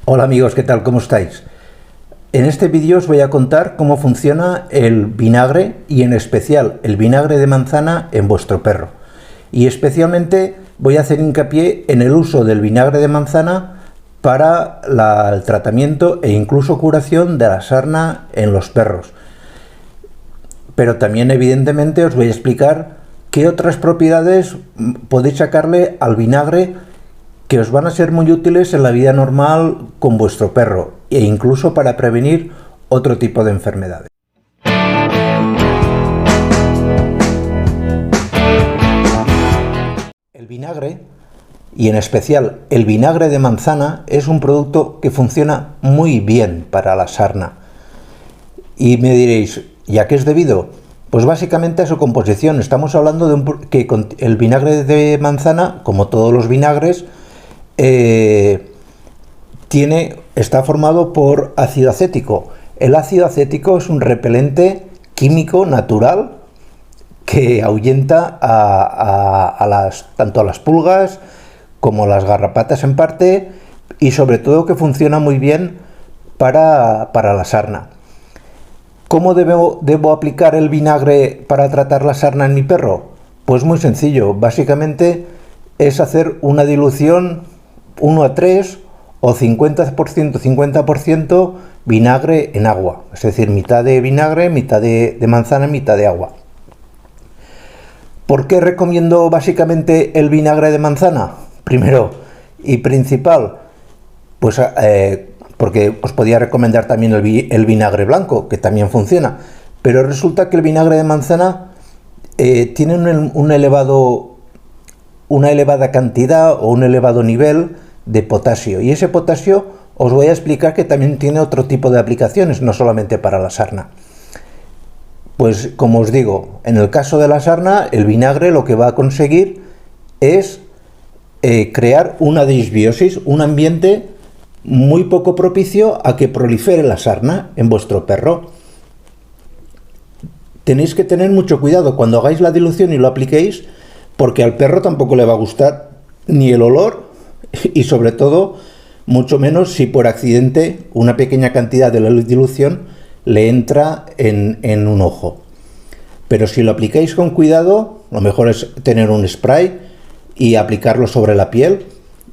Hola amigos, ¿qué tal? ¿Cómo estáis? En este vídeo os voy a contar cómo funciona el vinagre y en especial el vinagre de manzana en vuestro perro. Y especialmente voy a hacer hincapié en el uso del vinagre de manzana para el tratamiento e incluso curación de la sarna en los perros. Pero también evidentemente os voy a explicar qué otras propiedades podéis sacarle al vinagre que os van a ser muy útiles en la vida normal con vuestro perro e incluso para prevenir otro tipo de enfermedades. El vinagre, y en especial el vinagre de manzana, es un producto que funciona muy bien para la sarna. Y me diréis, ¿y a qué es debido? Pues básicamente a su composición. Estamos hablando de que el vinagre de manzana, como todos los vinagres, está formado por ácido acético. El ácido acético es un repelente químico natural que ahuyenta tanto a las pulgas como las garrapatas en parte, y sobre todo que funciona muy bien para la sarna. ¿Cómo debo aplicar el vinagre para tratar la sarna en mi perro? Pues muy sencillo, básicamente es hacer una dilución 1:3 o 50% vinagre en agua, es decir, mitad de vinagre, mitad de manzana, mitad de agua. ¿Por qué recomiendo básicamente el vinagre de manzana? Primero y principal, pues porque os podía recomendar también el vinagre blanco, que también funciona, pero resulta que el vinagre de manzana tiene una elevada cantidad o un elevado nivel de potasio, y ese potasio os voy a explicar que también tiene otro tipo de aplicaciones, no solamente para la sarna. Pues como os digo, en el caso de la sarna, el vinagre lo que va a conseguir es crear una disbiosis, un ambiente muy poco propicio a que prolifere la sarna en vuestro perro. Tenéis que tener mucho cuidado cuando hagáis la dilución y lo apliquéis, porque al perro tampoco le va a gustar ni el olor y sobre todo mucho menos si por accidente una pequeña cantidad de la dilución le entra en un ojo. Pero si lo aplicáis con cuidado, lo mejor es tener un spray y aplicarlo sobre la piel.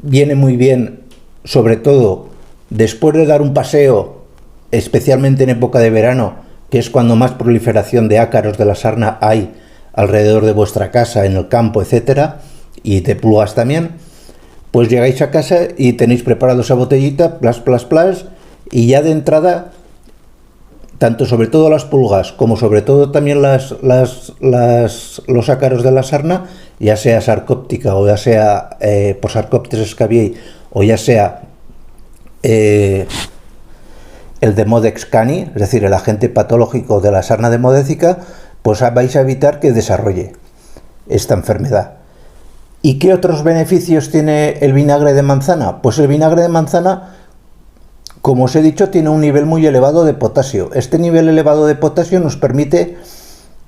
Viene muy bien, sobre todo después de dar un paseo, especialmente en época de verano, que es cuando más proliferación de ácaros de la sarna hay alrededor de vuestra casa, en el campo, etcétera, y de pulgas también. Pues llegáis a casa y tenéis preparado esa botellita, plas, y ya de entrada, tanto sobre todo las pulgas como sobre todo también los ácaros de la sarna, ya sea sarcóptica o ya sea Sarcoptes scabiei o ya sea el Demodex cani, es decir, el agente patológico de la sarna demodécica, pues vais a evitar que desarrolle esta enfermedad. ¿Y qué otros beneficios tiene el vinagre de manzana? Pues el vinagre de manzana, como os he dicho, tiene un nivel muy elevado de potasio. Este nivel elevado de potasio nos permite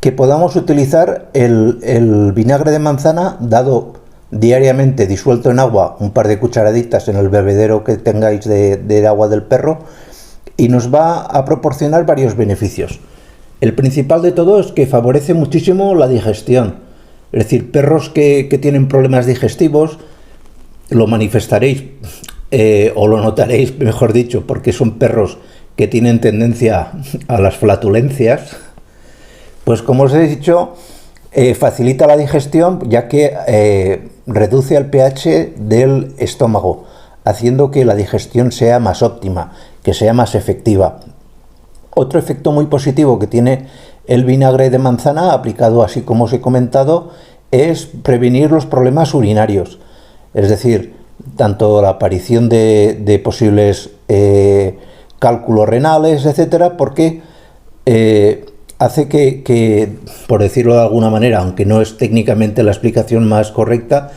que podamos utilizar el vinagre de manzana dado diariamente disuelto en agua, un par de cucharaditas en el bebedero que tengáis de agua del perro, y nos va a proporcionar varios beneficios. El principal de todo es que favorece muchísimo la digestión. Es decir, perros que tienen problemas digestivos, lo manifestaréis o lo notaréis, mejor dicho, porque son perros que tienen tendencia a las flatulencias. Pues como os he dicho, facilita la digestión, ya que reduce el pH del estómago, haciendo que la digestión sea más óptima, que sea más efectiva. Otro efecto muy positivo que tiene el vinagre de manzana, aplicado así como os he comentado, es prevenir los problemas urinarios, es decir, tanto la aparición de posibles cálculos renales, etcétera, porque hace que, por decirlo de alguna manera, aunque no es técnicamente la explicación más correcta,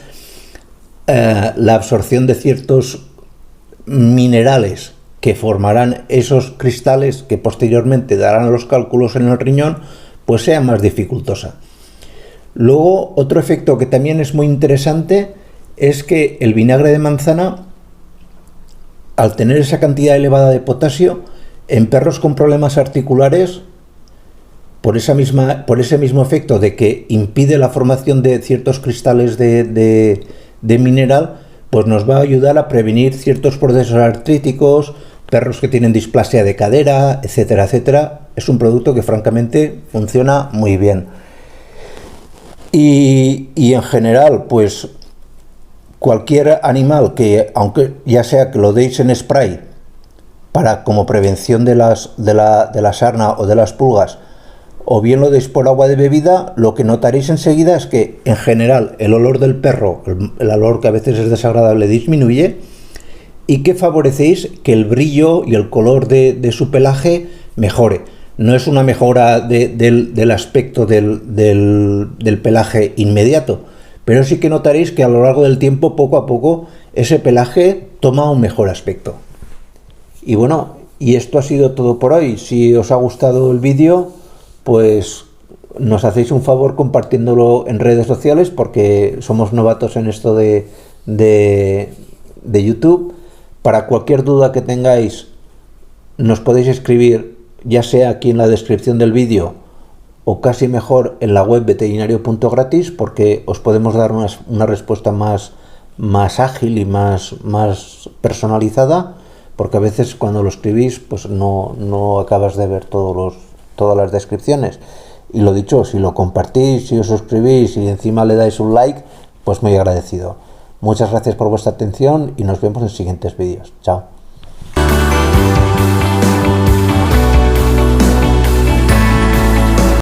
la absorción de ciertos minerales que formarán esos cristales que posteriormente darán los cálculos en el riñón, pues sea más dificultosa. Luego, otro efecto que también es muy interesante es que el vinagre de manzana al tener esa cantidad elevada de potasio, en perros con problemas articulares, por ese mismo efecto de que impide la formación de ciertos cristales de mineral, pues nos va a ayudar a prevenir ciertos procesos artríticos, perros que tienen displasia de cadera, etcétera, etcétera. Es un producto que francamente funciona muy bien. Y en general, pues cualquier animal que, aunque ya sea que lo deis en spray para como prevención de la sarna o de las pulgas, o bien lo deis por agua de bebida, lo que notaréis enseguida es que en general el olor del perro, el olor que a veces es desagradable, disminuye, y que favorecéis que el brillo y el color de su pelaje mejore. No es una mejora del aspecto del pelaje inmediato, pero sí que notaréis que a lo largo del tiempo, poco a poco, ese pelaje toma un mejor aspecto. Y bueno, y esto ha sido todo por hoy. Si os ha gustado el vídeo, pues nos hacéis un favor compartiéndolo en redes sociales, porque somos novatos en esto de YouTube. Para cualquier duda que tengáis, nos podéis escribir, ya sea aquí en la descripción del vídeo o casi mejor en la web veterinario.gratis, porque os podemos dar una respuesta más ágil y más personalizada, porque a veces cuando lo escribís pues no acabas de ver todas las descripciones. Y lo dicho, si lo compartís, si os suscribís y encima le dais un like, pues muy agradecido. Muchas gracias por vuestra atención y nos vemos en siguientes vídeos. Chao.